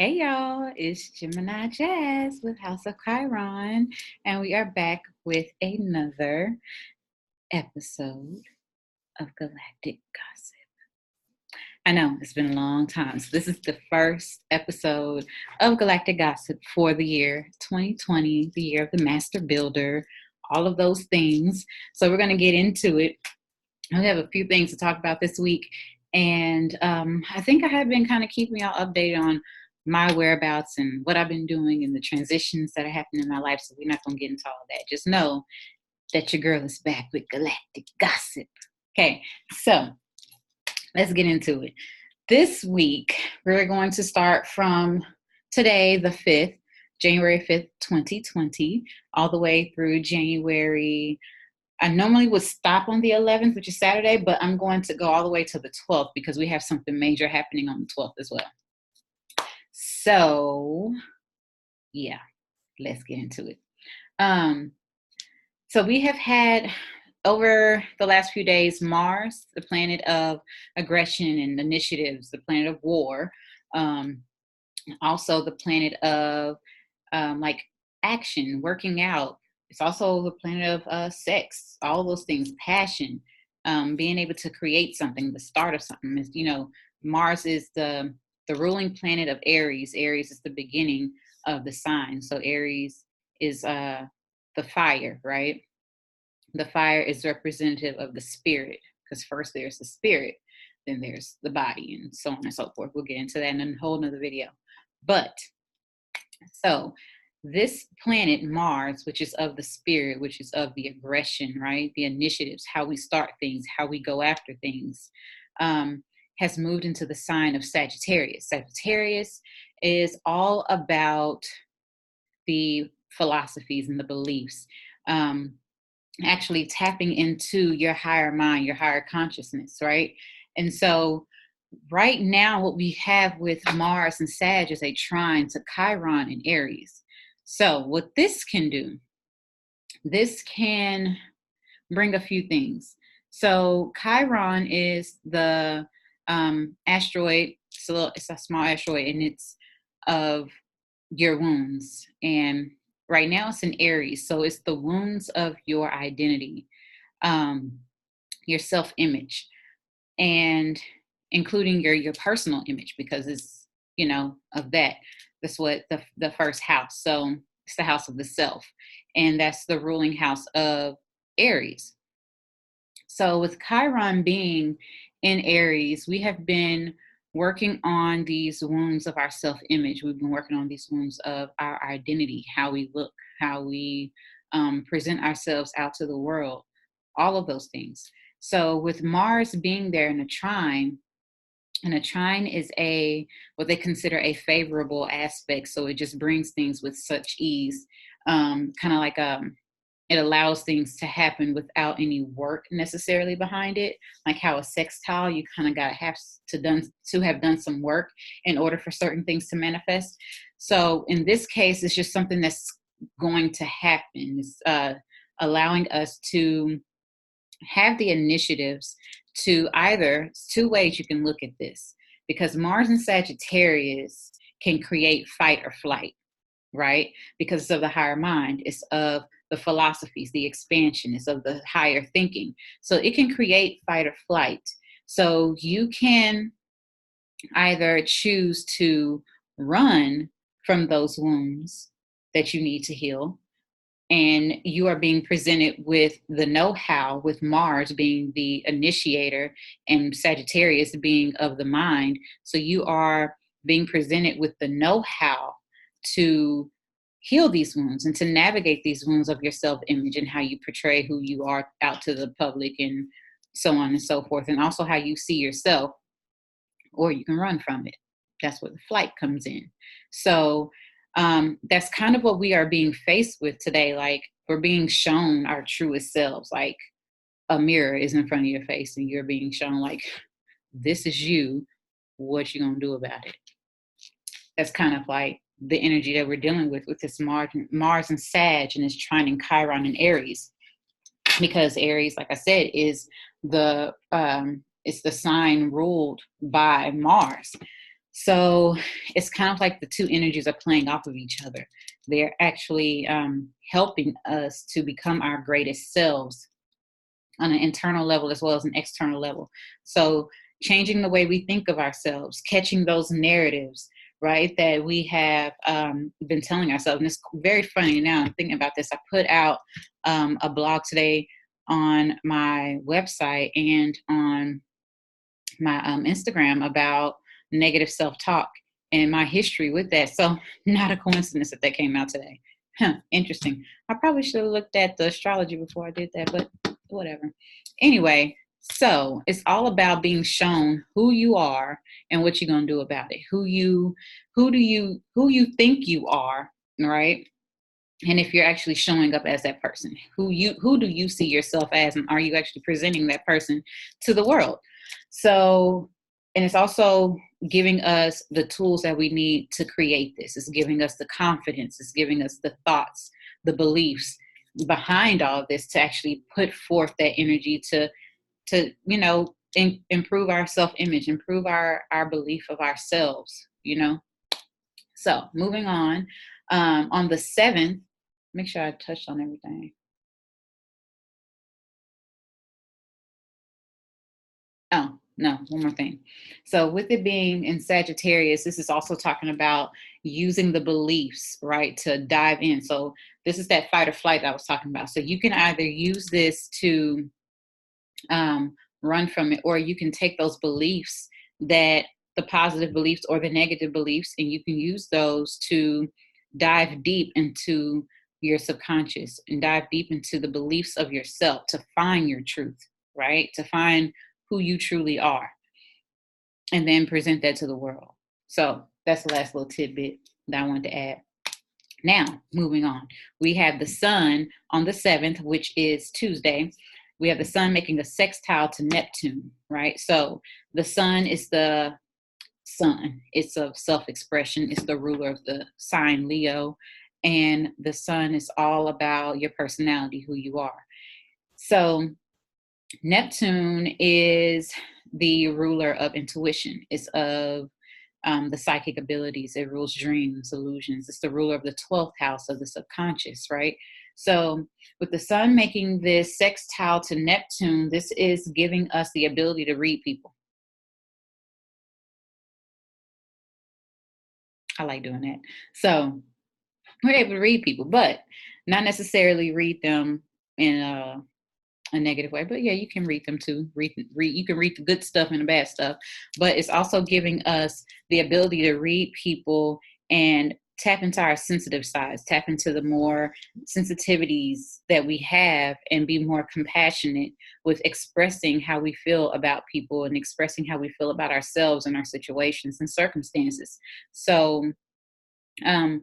Hey y'all, it's Gemini Jazz with House of Chiron, and we are back with another episode of Galactic Gossip. I know it's been a long time. So, this is the first episode of Galactic Gossip for the year 2020, the year of the Master Builder, all of those things. So, we're going to get into it. We have a few things to talk about this week, and I think I have been kind of keeping y'all updated on my whereabouts and what I've been doing and the transitions that are happening in my life. So we're not going to get into all of that. Just know that your girl is back with Galactic Gossip. Okay, so let's get into it. This week, we're going to start from today, the 5th, January 5th, 2020, all the way through January. I normally would stop on the 11th, which is Saturday, but I'm going to go all the way to the 12th because we have something major happening on the 12th as well. So, yeah, let's get into it. So we have had over the last few days, Mars, the planet of aggression and initiatives, the planet of war, also the planet of like action, working out. It's also the planet of sex, all those things, passion, being able to create something, the start of something. Is, Mars is the ruling planet of Aries. Aries is the beginning of the sign. So Aries is the fire, right? The fire is representative of the spirit, because first there's the spirit, then there's the body, and so on and so forth. We'll get into that in a whole nother video. But so this planet Mars, which is of the spirit, which is of the aggression, right? The initiatives, how we start things, how we go after things, has moved into the sign of Sagittarius. Sagittarius is all about the philosophies and the beliefs, actually tapping into your higher mind, your higher consciousness, right? And so right now, what we have with Mars and Sag is a trine to Chiron and Aries. So what this can do, this can bring a few things. So Chiron is the asteroid. It's a small asteroid, and it's of your wounds. And right now it's in Aries. So it's the wounds of your identity, your self-image, and including your personal image, because it's, of that. That's what the first house. So it's the house of the self. And that's the ruling house of Aries. So with Chiron being in Aries, we have been working on these wounds of our self-image. We've been working on these wounds of our identity, how we look, how we present ourselves out to the world, all of those things. So with Mars being there in a trine, and a trine is what they consider a favorable aspect. So it just brings things with such ease, kind of like it allows things to happen without any work necessarily behind it. Like how a sextile, you kind of got to have done some work in order for certain things to manifest. So in this case, it's just something that's going to happen. It's allowing us to have the initiatives to either, two ways you can look at this, because Mars and Sagittarius can create fight or flight, right? Because it's of the higher mind, it's of the philosophies, the expansion, it's of the higher thinking. So it can create fight or flight. So you can either choose to run from those wounds that you need to heal, and you are being presented with the know-how, with Mars being the initiator and Sagittarius being of the mind. So you are being presented with the know-how to heal these wounds and to navigate these wounds of your self-image and how you portray who you are out to the public and so on and so forth, and also how you see yourself, or you can run from it. That's where the flight comes in. So that's kind of what we are being faced with today. Like, we're being shown our truest selves. Like a mirror is in front of your face and you're being shown, like, this is you. What you gonna do about it? That's kind of like the energy that we're dealing with this Mars and Sag, and it's trining Chiron and Aries, because Aries, like I said, is it's the sign ruled by Mars. So it's kind of like the two energies are playing off of each other. They're actually helping us to become our greatest selves on an internal level as well as an external level. So changing the way we think of ourselves, catching those narratives, right, that we have been telling ourselves. And it's very funny now. I'm thinking about this. I put out a blog today on my website and on my Instagram about negative self-talk and my history with that. So not a coincidence that came out today. Huh, interesting. I probably should have looked at the astrology before I did that, but whatever. Anyway, so it's all about being shown who you are and what you're gonna do about it. Who you think you are, right? And if you're actually showing up as that person, who do you see yourself as, and are you actually presenting that person to the world? So, and it's also giving us the tools that we need to create this. It's giving us the confidence, it's giving us the thoughts, the beliefs behind all of this to actually put forth that energy to improve our self-image, improve our belief of ourselves, you know. So moving on the 7th, make sure I touched on everything. Oh, no, one more thing. So with it being in Sagittarius, this is also talking about using the beliefs, right, to dive in. So this is that fight or flight that I was talking about. So you can either use this to run from it, or you can take those beliefs, that the positive beliefs or the negative beliefs, and you can use those to dive deep into your subconscious and dive deep into the beliefs of yourself to find your truth, right? To find who you truly are and then present that to the world. So that's the last little tidbit that I wanted to add. Now, moving on, we have the sun on the 7th, which is Tuesday. We have the sun making a sextile to Neptune, right? So the sun is the sun. It's of self-expression. It's the ruler of the sign Leo. And the sun is all about your personality, who you are. So Neptune is the ruler of intuition. It's of the psychic abilities. It rules dreams, illusions. It's the ruler of the 12th house of the subconscious, right? So, with the sun making this sextile to Neptune, this is giving us the ability to read people. I like doing that. So, we're able to read people, but not necessarily read them in a negative way. But yeah, you can read them too. Read. You can read the good stuff and the bad stuff. But it's also giving us the ability to read people and tap into our sensitive sides, tap into the more sensitivities that we have, and be more compassionate with expressing how we feel about people and expressing how we feel about ourselves and our situations and circumstances. So um,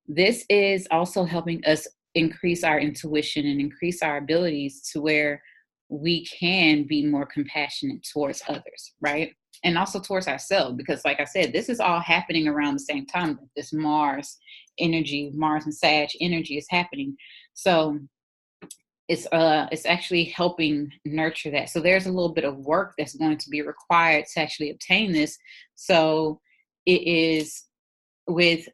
this is also helping us increase our intuition and increase our abilities to where we can be more compassionate towards others, right? And also towards ourselves, because like I said, this is all happening around the same time that this Mars energy, Mars and Sag energy is happening. So it's actually helping nurture that. So there's a little bit of work that's going to be required to actually obtain this. So it is with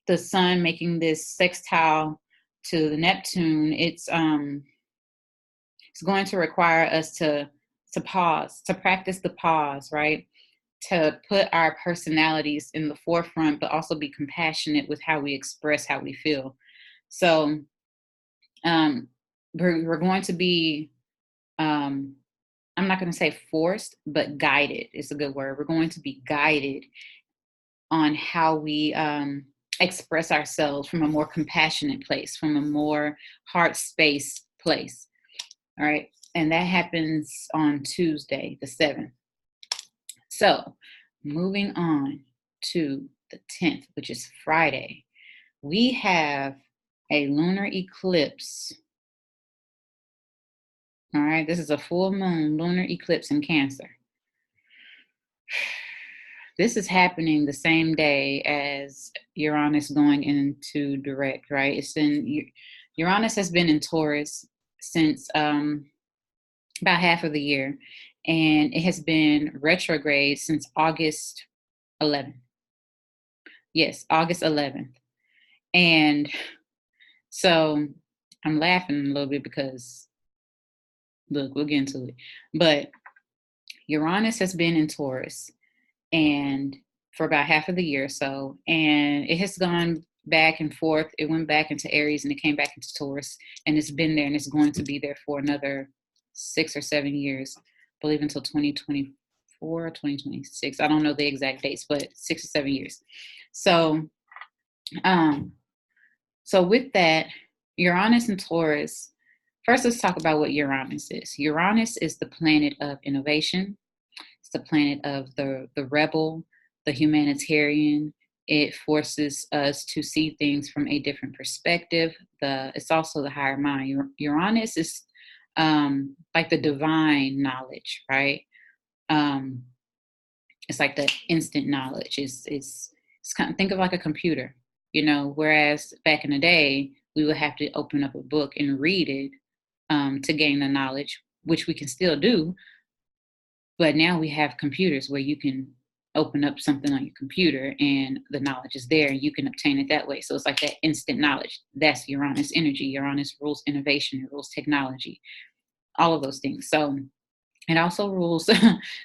the sun making this sextile to the Neptune, it's going to require us to pause, to practice the pause, right? To put our personalities in the forefront, but also be compassionate with how we express how we feel. So um, we're going to be, I'm not going to say forced, but guided is a good word. We're going to be guided on how we express ourselves from a more compassionate place, from a more heart space place. All right. And that happens on Tuesday, the 7th. So moving on to the 10th, which is Friday, we have a lunar eclipse. All right. This is a full moon lunar eclipse in Cancer. This is happening the same day as Uranus going into direct, right? Uranus has been in Taurus since about half of the year, and it has been retrograde since August 11th. Yes, August 11th. And so I'm laughing a little bit because, look, we'll get into it. But Uranus has been in Taurus and for about half of the year or so, and it has gone back and forth. It went back into Aries and it came back into Taurus, and it's been there and it's going to be there for another 6 or 7 years, I believe until 2024 or 2026. I don't know the exact dates, but 6 or 7 years. So, um, so with that, Uranus and Taurus. First, let's talk about what Uranus is. Uranus is the planet of innovation. It's the planet of the rebel, the humanitarian. It forces us to see things from a different perspective. It's also the higher mind. Uranus is like the divine knowledge, right? Um, it's like the instant knowledge. It's kind of, think of like a computer, whereas back in the day we would have to open up a book and read it to gain the knowledge, which we can still do. But now we have computers where you can open up something on your computer and the knowledge is there and you can obtain it that way. So it's like that instant knowledge. That's Uranus energy. Uranus rules innovation, it rules technology, all of those things. So it also rules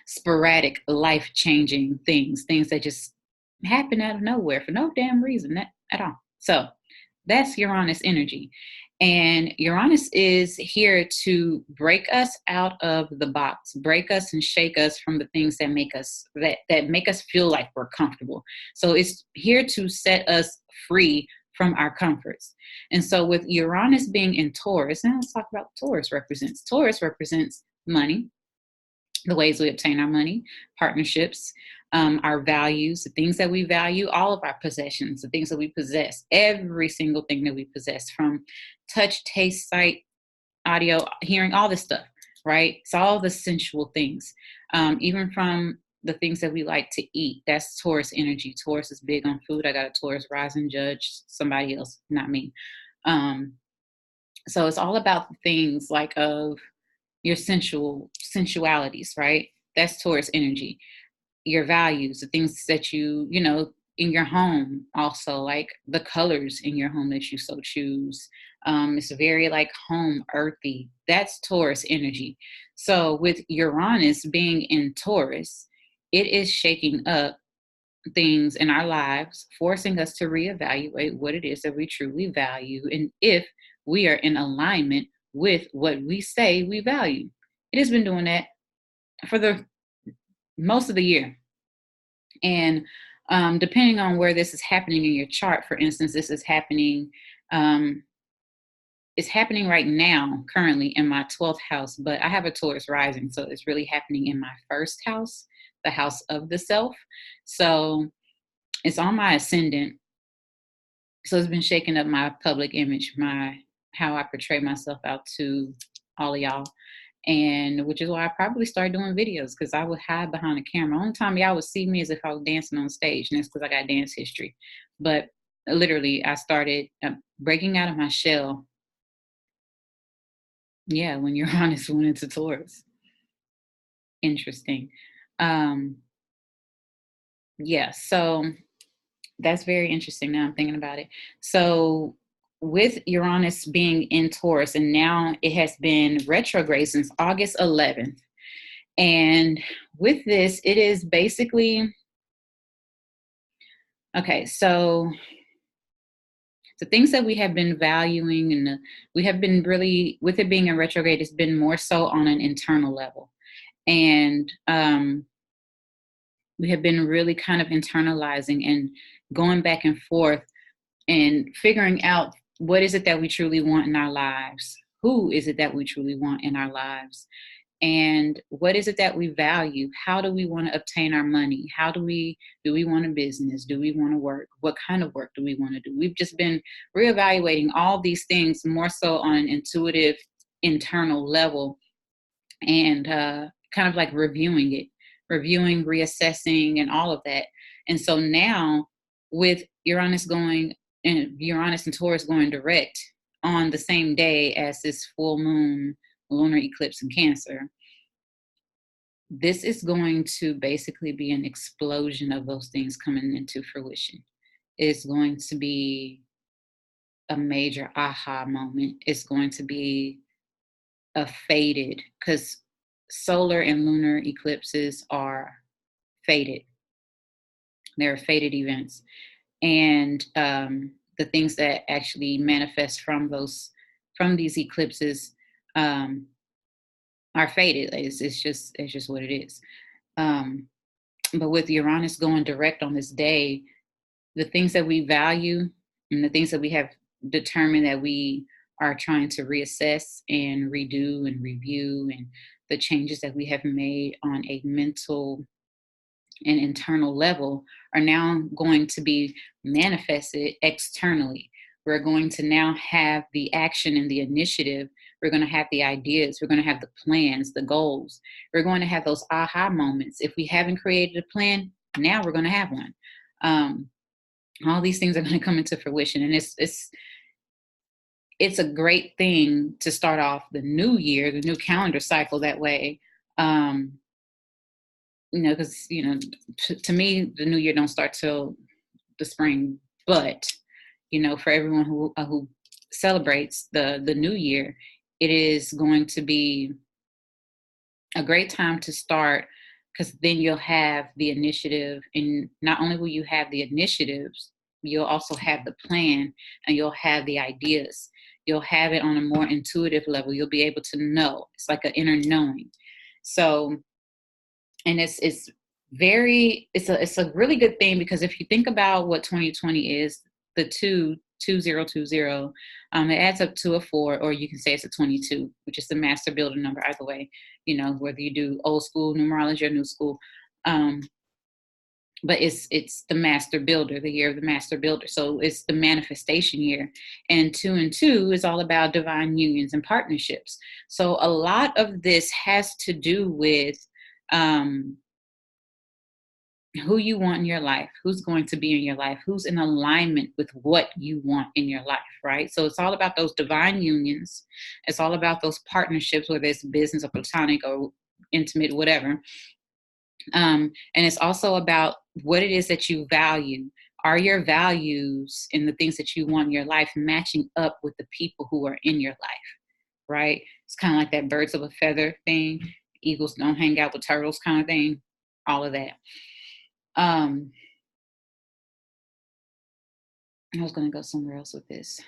sporadic, life changing things that just happen out of nowhere for no damn reason at all. So that's Uranus energy. And Uranus is here to break us out of the box, break us and shake us from the things that make us feel like we're comfortable. So it's here to set us free from our comforts. And so with Uranus being in Taurus, and let's talk about what Taurus represents. Taurus represents money, the ways we obtain our money, partnerships, our values, the things that we value, all of our possessions, the things that we possess, every single thing that we possess, from touch, taste, sight, audio, hearing, all this stuff, right? It's all the sensual things, even from the things that we like to eat. That's Taurus energy. Taurus is big on food. I got a Taurus rising, judge somebody else, not me. So it's all about the things like of your sensualities, right? That's Taurus energy. Your values, the things that in your home, also like the colors in your home that you so choose. It's very like home earthy. That's Taurus energy. So with Uranus being in Taurus, it is shaking up things in our lives, forcing us to reevaluate what it is that we truly value and if we are in alignment with what we say we value. It has been doing that for the most of the year. And depending on where this is happening in your chart, for instance, this is happening. It's happening right now, currently in my 12th house, but I have a Taurus rising, so it's really happening in my first house, the house of the self. So it's on my ascendant. So it's been shaking up my public image, my how I portray myself out to all of y'all. And which is why I probably started doing videos, because I would hide behind the camera. Only time y'all would see me is if I was dancing on stage, and that's because I got dance history. But literally, I started breaking out of my shell. Yeah, when Uranus went into Taurus. Interesting. Yeah, so that's very interesting. Now I'm thinking about it. So with Uranus being in Taurus, and now it has been retrograde since August 11th. And with this, it is basically, okay, so the things that we have been valuing and we have been really, with it being in retrograde, it's been more so on an internal level. And we have been really kind of internalizing and going back and forth and figuring out what is it that we truly want in our lives? Who is it that we truly want in our lives? And what is it that we value? How do we want to obtain our money? Do we want a business? Do we want to work? What kind of work do we want to do? We've just been reevaluating all these things more so on an intuitive, internal level, and kind of like reviewing, reassessing, and all of that. And so now with Uranus and Taurus going direct on the same day as this full moon lunar eclipse in Cancer, this is going to basically be an explosion of those things coming into fruition. is going to be a major aha moment. It's going to be a faded, because solar and lunar eclipses are faded. They're faded events. And the things that actually manifest from these eclipses um, are faded. It's just what it is. Um, but with Uranus going direct on this day, the things that we value and the things that we have determined that we are trying to reassess and redo and review, and the changes that we have made on a mental and internal level are now going to be manifested externally. We're going to now have the action and the initiative. We're going to have the ideas. We're going to have the plans, the goals. We're going to have those aha moments. If we haven't created a plan, now we're going to have one. All these things are going to come into fruition, and it's a great thing to start off the new year, the new calendar cycle that way. Because to me, the new year don't start till the spring. But for everyone who celebrates the new year, it is going to be a great time to start, because then you'll have the initiative, and not only will you have the initiatives, you'll also have the plan, and you'll have the ideas. You'll have it on a more intuitive level. You'll be able to know. It's like an inner knowing. So, and it's a really good thing, because if you think about what 2020 is, the 2020, it adds up to a 4, or you can say it's a 22, which is the master builder number. Either way, whether you do old school numerology or new school, but it's the master builder, the year of the master builder. So it's the manifestation year, and 2 and 2 is all about divine unions and partnerships. So a lot of this has to do with who you want in your life, who's going to be in your life, who's in alignment with what you want in your life, right? So it's all about those divine unions. It's all about those partnerships, whether it's business or platonic or intimate, whatever. And it's also about what it is that you value. Are your values and the things that you want in your life matching up with the people who are in your life, right? It's kind of like that birds of a feather thing. Eagles don't hang out with turtles kind of thing. All of that. I was going to go somewhere else with this.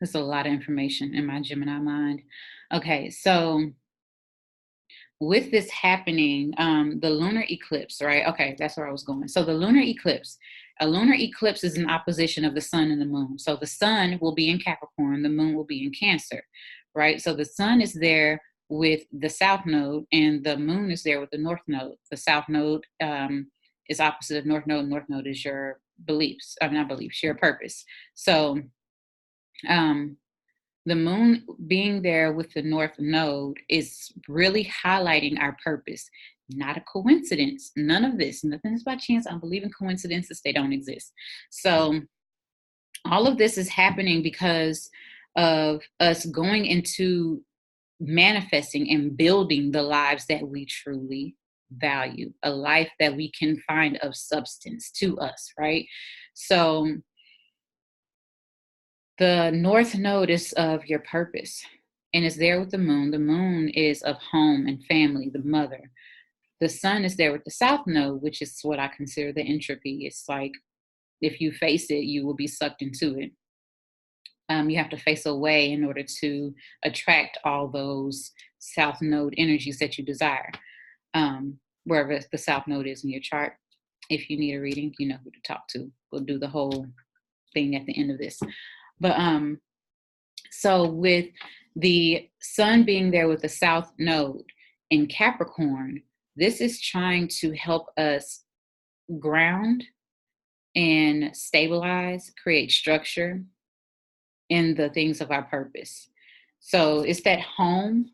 There's a lot of information in my Gemini mind. Okay, so with this happening, the lunar eclipse, right? Okay, that's where I was going. So the lunar eclipse, a lunar eclipse is an opposition of the sun and the moon. So the sun will be in Capricorn, the moon will be in Cancer, right? So the sun is there with the south node, and the moon is there with the north node. The south node is opposite of north node. North node is your beliefs. Not beliefs, your purpose. So the moon being there with the north node is really highlighting our purpose. Not a coincidence. None of this. Nothing is by chance. I believe in coincidences. They don't exist. So all of this is happening because of us going into manifesting and building the lives that we truly value, a life that we can find of substance to us, right? So the north node is of your purpose, and it's there with the moon. The moon is of home and family, the mother. The sun is there with the south node, which is what I consider the entropy. It's like if you face it, you will be sucked into it. You have to face away in order to attract all those south node energies that you desire, wherever the south node is in your chart. If you need a reading, you know who to talk to. We'll do the whole thing at the end of this. But so with the sun being there with the south node in Capricorn, this is trying to help us ground and stabilize, create structure in the things of our purpose. So it's that home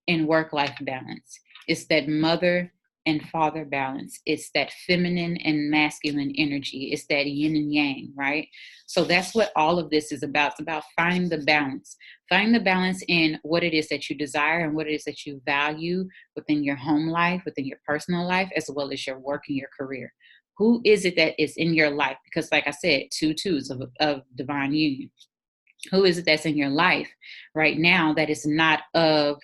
and work-life balance. It's that mother and father balance. It's that feminine and masculine energy. It's that yin and yang, right? So that's what all of this is about. It's about finding the balance. Finding the balance in what it is that you desire and what it is that you value within your home life, within your personal life, as well as your work and your career. Who is it that is in your life? Because like I said, two twos of divine union. Who is it that's in your life right now that is not of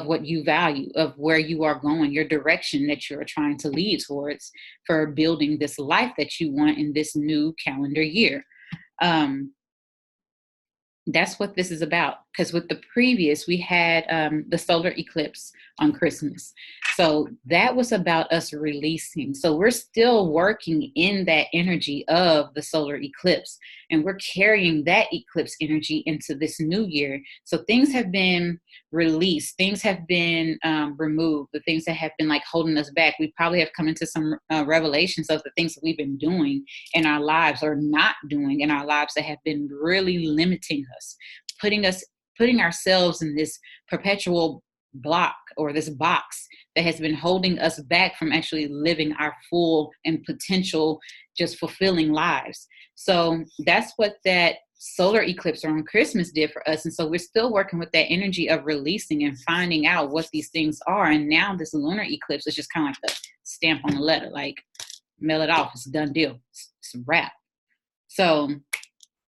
what you value, of where you are going, your direction that you're trying to lead towards for building this life that you want in this new calendar year? That's what this is about. Because with the previous, we had the solar eclipse on Christmas. So that was about us releasing. So we're still working in that energy of the solar eclipse, and we're carrying that eclipse energy into this new year. So things have been released, things have been removed, the things that have been like holding us back. We probably have come into some revelations of the things that we've been doing in our lives or not doing in our lives that have been really limiting us, putting ourselves in this perpetual block or this box that has been holding us back from actually living our full and potential, just fulfilling lives. So that's what that solar eclipse on Christmas did for us. And so we're still working with that energy of releasing and finding out what these things are. And now this lunar eclipse is just kind of like the stamp on the letter, like mail it off. It's a done deal. It's a wrap. So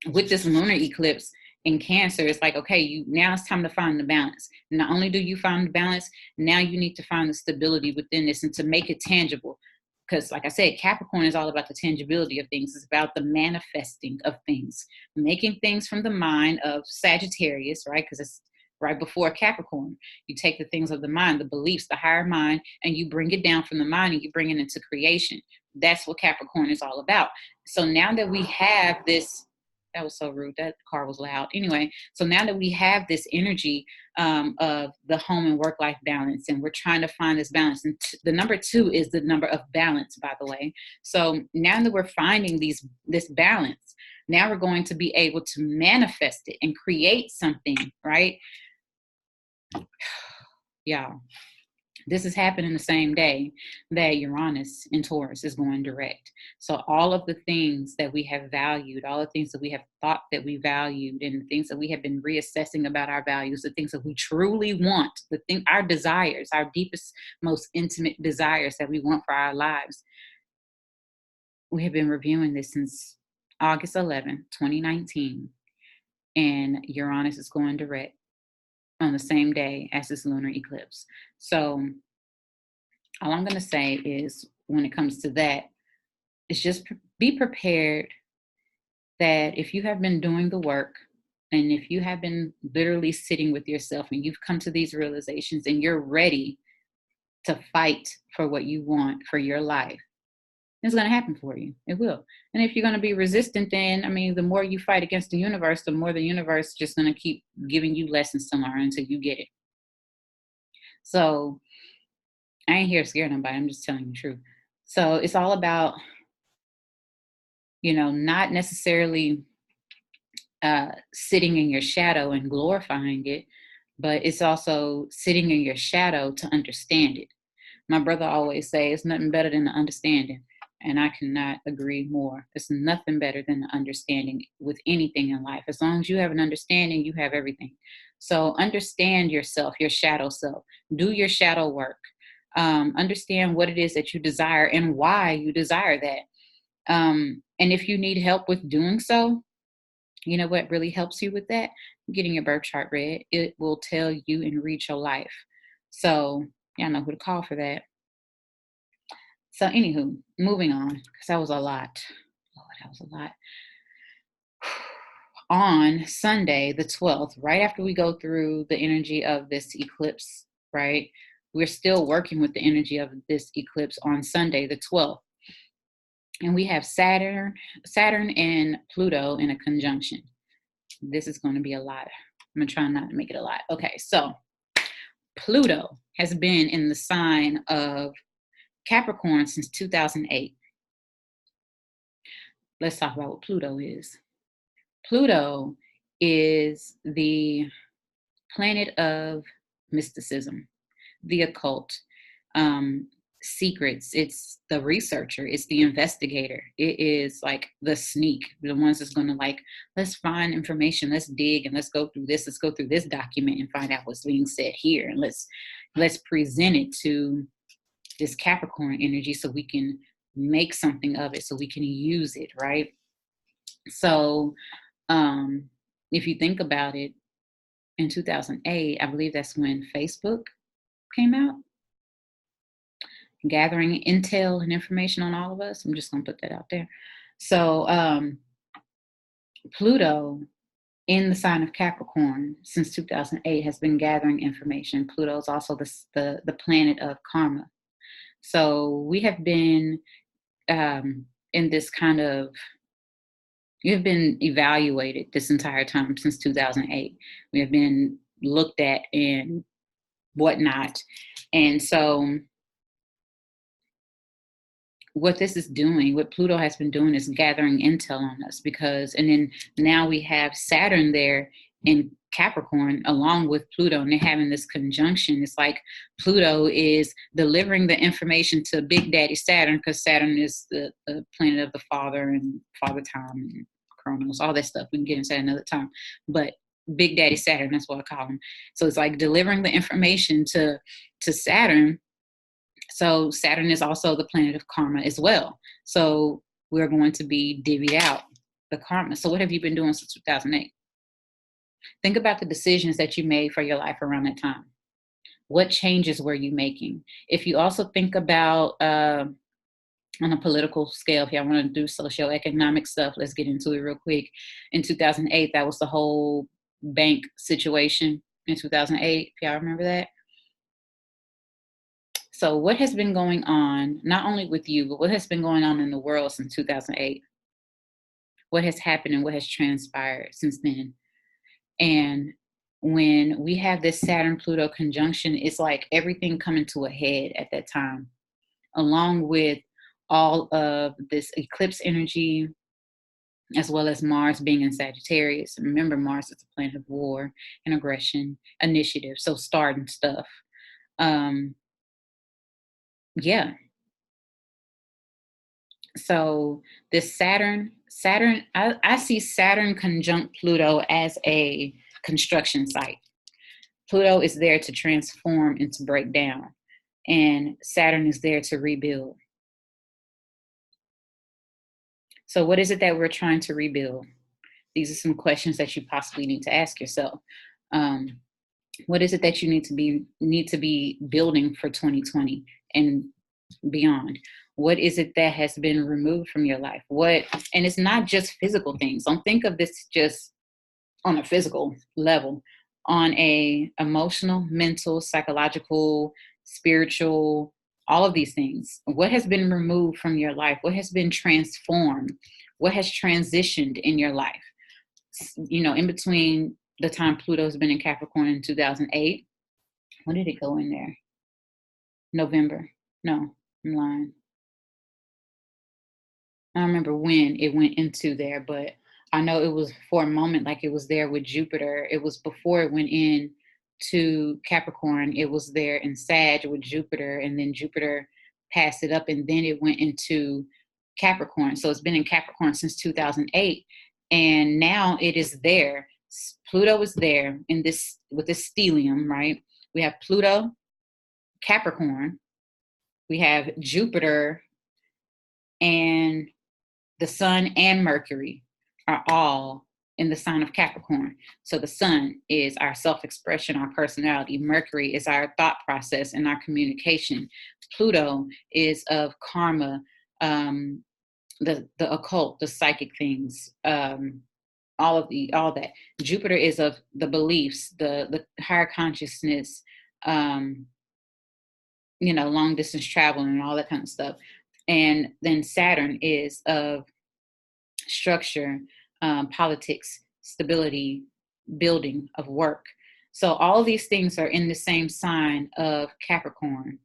with this lunar eclipse in Cancer, it's like, okay, now it's time to find the balance. Not only do you find the balance, now you need to find the stability within this and to make it tangible. Because like I said, Capricorn is all about the tangibility of things. It's about the manifesting of things, making things from the mind of Sagittarius, right? Because it's right before Capricorn. You take the things of the mind, the beliefs, the higher mind, and you bring it down from the mind and you bring it into creation. That's what Capricorn is all about. So now that we have this, that was so rude. That car was loud. Anyway, so now that we have this energy of the home and work-life balance, and we're trying to find this balance, and the number 2 is the number of balance, by the way. So now that we're finding this balance, now we're going to be able to manifest it and create something, right? Yeah. This is happening the same day that Uranus in Taurus is going direct. So all of the things that we have valued, all the things that we have thought that we valued, and the things that we have been reassessing about our values, the things that we truly want, our desires, our deepest, most intimate desires that we want for our lives. We have been reviewing this since August 11, 2019, and Uranus is going direct on the same day as this lunar eclipse. So all I'm going to say is, when it comes to that, is just be prepared that if you have been doing the work, and if you have been literally sitting with yourself and you've come to these realizations and you're ready to fight for what you want for your life, it's going to happen for you. It will. And if you're going to be resistant, then, the more you fight against the universe, the more the universe is just going to keep giving you lessons to learn until you get it. So I ain't here to scare nobody. I'm just telling you the truth. So it's all about, not necessarily sitting in your shadow and glorifying it, but it's also sitting in your shadow to understand it. My brother always says it's nothing better than the understanding. And I cannot agree more. It's nothing better than the understanding with anything in life. As long as you have an understanding, you have everything. So understand yourself, your shadow self. Do your shadow work. Understand what it is that you desire and why you desire that. And if you need help with doing so, you know what really helps you with that? Getting your birth chart read. It will tell you and read your life. So y'all know who to call for that. So anywho, moving on, because that was a lot. Lord, that was a lot. On Sunday, the 12th, right after we go through the energy of this eclipse, right? We're still working with the energy of this eclipse on Sunday, the 12th. And we have Saturn and Pluto in a conjunction. This is going to be a lot. I'm going to try not to make it a lot. Okay, so Pluto has been in the sign of Capricorn since 2008. Let's talk about what Pluto is. Pluto is the planet of mysticism, the occult, secrets. It's the researcher. It's the investigator. It is like the sneak, the ones that's going to let's find information. Let's dig and let's go through this. Let's go through this document and find out what's being said here. And let's present it to this Capricorn energy so we can make something of it so we can use it, right? So um, if you think about it, in 2008, I believe that's when Facebook came out, gathering intel and information on all of us. I'm just going to put that out there. So Pluto in the sign of Capricorn since 2008 has been gathering information. Pluto is also the planet of karma. So we have been in this kind of, you've been evaluated this entire time since 2008. We have been looked at and whatnot. And so what this is doing, what Pluto has been doing, is gathering intel on us, because, and then now we have Saturn there in Capricorn along with Pluto, and they're having this conjunction. It's like Pluto is delivering the information to Big Daddy Saturn, because Saturn is the planet of the father and father time and Chronos, all that stuff. We can get into that another time. But Big Daddy Saturn, that's what I call him. So it's like delivering the information to Saturn. So Saturn is also the planet of karma as well. So we're going to be divvied out the karma. So what have you been doing since 2008? Think about the decisions that you made for your life around that time. What changes were you making? If you also think about on a political scale, if y'all want to do socioeconomic stuff, let's get into it real quick. In 2008, that was the whole bank situation in 2008. If y'all remember that. So what has been going on, not only with you, but what has been going on in the world since 2008? What has happened and what has transpired since then? And when we have this Saturn-Pluto conjunction, it's like everything coming to a head at that time, along with all of this eclipse energy, as well as Mars being in Sagittarius. Remember, Mars is a planet of war and aggression, initiative, so starting stuff. Yeah. So this Saturn, I see Saturn conjunct Pluto as a construction site. Pluto is there to transform and to break down, and Saturn is there to rebuild. So what is it that we're trying to rebuild? These are some questions that you possibly need to ask yourself. What is it that you need to be building for 2020 and beyond? What is it that has been removed from your life? And it's not just physical things. Don't think of this just on a physical level, on a emotional, mental, psychological, spiritual, all of these things. What has been removed from your life? What has been transformed? What has transitioned in your life? In between the time Pluto's been in Capricorn in 2008. When did it go in there? November. No, I'm lying. I don't remember when it went into there, but I know it was for a moment like it was there with Jupiter. It was before it went in to Capricorn. It was there in Sag with Jupiter, and then Jupiter passed it up, and then it went into Capricorn. So it's been in Capricorn since 2008, and now it is there. Pluto is there in this with this stellium, right? We have Pluto, Capricorn. We have Jupiter, and the sun and Mercury are all in the sign of Capricorn. So the sun is our self-expression, our personality. Mercury is our thought process and our communication. Pluto is of karma, the occult, the psychic things, all that. Jupiter is of the beliefs, the higher consciousness, long distance travel and all that kind of stuff. And then Saturn is of structure, politics, stability, building of work. So all these things are in the same sign of Capricorn.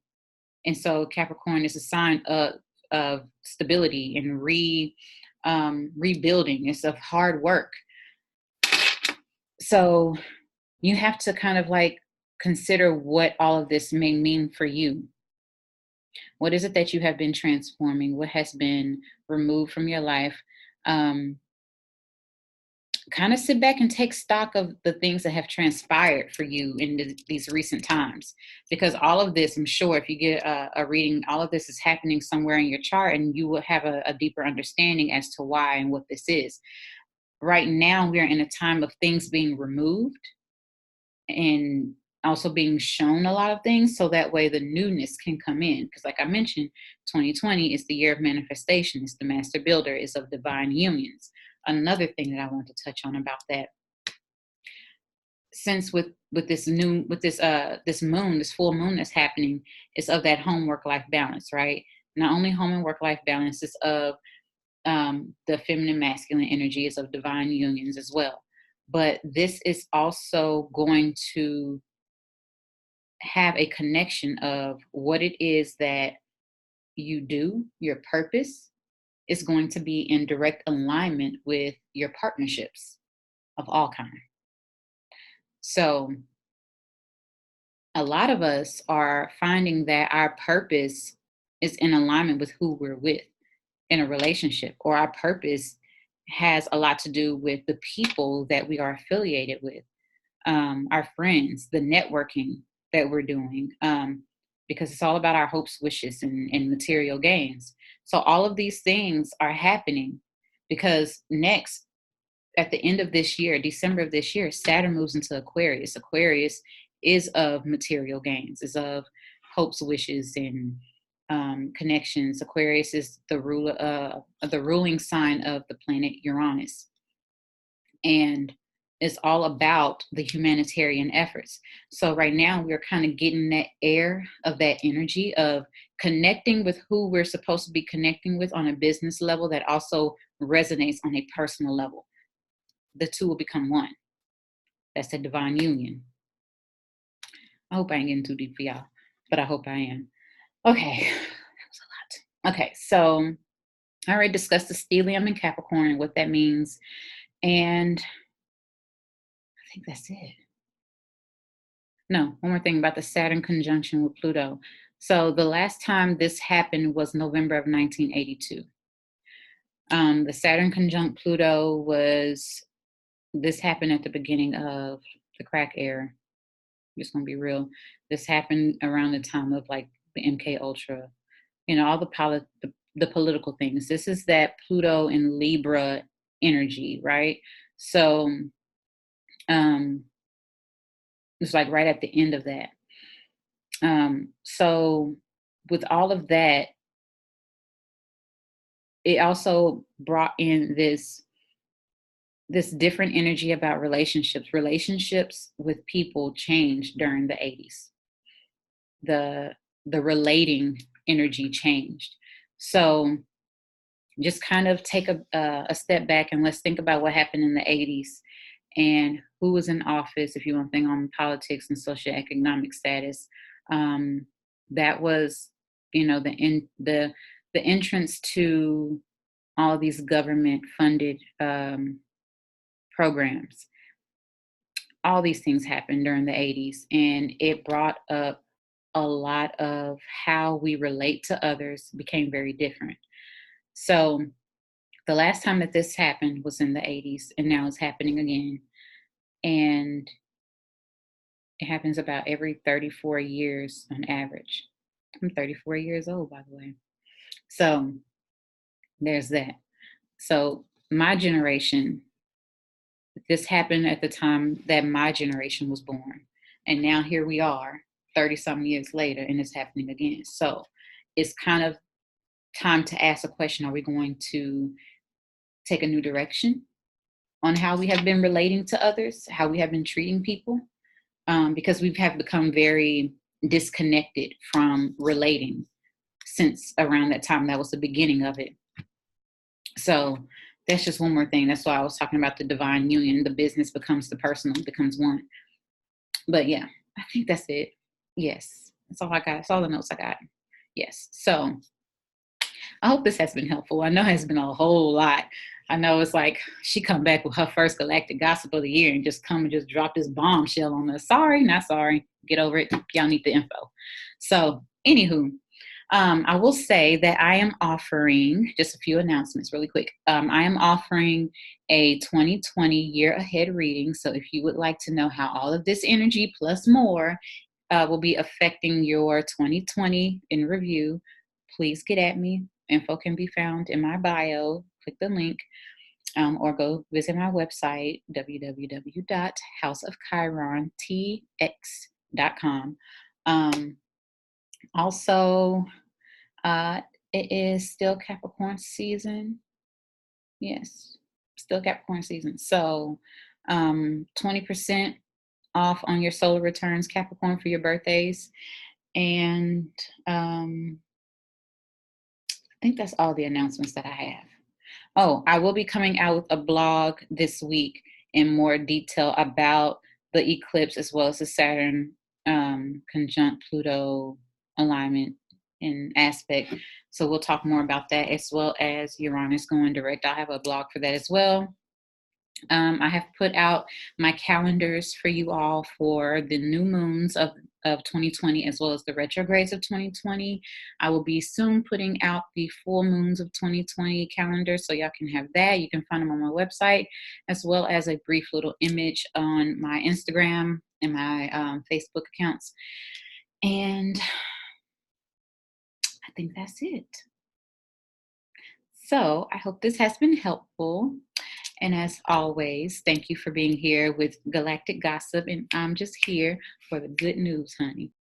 And so Capricorn is a sign of stability and rebuilding. It's of hard work. So you have to kind of like consider what all of this may mean for you. What is it that you have been transforming? What has been removed from your life? kind of sit back and take stock of the things that have transpired for you in these recent times, because all of this, I'm sure if you get a reading, all of this is happening somewhere in your chart, and you will have a deeper understanding as to why and what this is. Right now we're in a time of things being removed and also being shown a lot of things, so that way the newness can come in, because like I mentioned, 2020 is the year of manifestation. It's the master builder, is of divine unions. Another thing that I want to touch on about that, since with this new, with this moon, this full moon that's happening, is of that home work life balance, right? Not only home and work life balance, is of the feminine masculine energy, is of divine unions as well. But this is also going to have a connection of what it is that you do, your purpose is going to be in direct alignment with your partnerships of all kind. So a lot of us are finding that our purpose is in alignment with who we're with in a relationship, or our purpose has a lot to do with the people that we are affiliated with, our friends, the networking that we're doing, because it's all about our hopes, wishes, and material gains. So all of these things are happening because next, at the end of this year, December of this year, Saturn moves into Aquarius. Aquarius is of material gains, is of hopes, wishes, and connections. Aquarius is the ruler, the ruling sign of the planet Uranus, and it's all about the humanitarian efforts. So right now we're kind of getting that air of that energy of connecting with who we're supposed to be connecting with on a business level that also resonates on a personal level. The two will become one. That's a divine union. I hope I ain't getting too deep for y'all, but I hope I am. Okay, that was a lot. Okay, so I already discussed the stellium in Capricorn and what that means. And I think that's it. No, one more thing about the Saturn conjunction with Pluto. So the last time this happened was November of 1982. The Saturn conjunct Pluto this happened at the beginning of the crack era. I'm just gonna be real. This happened around the time of like the MK Ultra, all the political things. This is that Pluto and Libra energy, right? So it's like right at the end of that. So with all of that, it also brought in this different energy about relationships. Relationships with people changed during the 80s. The relating energy changed. So just kind of take a step back and let's think about what happened in the 80s and who was in office, if you want to think on politics and socioeconomic status. That was, the entrance to all these government funded programs. All these things happened during the 80s, and it brought up a lot of how we relate to others became very different. So the last time that this happened was in the 80s, and now it's happening again. And it happens about every 34 years on average. I'm 34 years old, by the way. So there's that. So my generation, this happened at the time that my generation was born. And now here we are, 30 some years later, and it's happening again. So it's kind of time to ask a question. Are we going to take a new direction on how we have been relating to others, how we have been treating people? Because we have become very disconnected from relating since around that time. That was the beginning of it. So that's just one more thing. That's why I was talking about the divine union. The business becomes the personal, becomes one. But yeah, I think that's it. Yes, that's all I got. That's all the notes I got. Yes. So I hope this has been helpful. I know it has been a whole lot. I know it's like she come back with her first Galactic Gossip of the year and just come and just drop this bombshell on us. Sorry, not sorry. Get over it. Y'all need the info. So, anywho, I will say that I am offering just a few announcements really quick. I am offering a 2020 year ahead reading. So if you would like to know how all of this energy plus more will be affecting your 2020 in review, please get at me. Info can be found in my bio. Click the link, or go visit my website, www.houseofchirontx.com. Also, it is still Capricorn season. Yes, still Capricorn season. So, 20% off on your solar returns, Capricorn, for your birthdays. And I think that's all the announcements that I have. Oh, I will be coming out with a blog this week in more detail about the eclipse as well as the Saturn conjunct Pluto alignment and aspect. So we'll talk more about that, as well as Uranus going direct. I have a blog for that as well. I have put out my calendars for you all for the new moons of 2020, as well as the retrogrades of 2020. I will be soon putting out the full moons of 2020 calendar, so y'all can have that. You can find them on my website, as well as a brief little image on my Instagram and my Facebook accounts. And I think that's it. So I hope this has been helpful. And as always, thank you for being here with Galactic Gossip. And I'm just here for the good news, honey.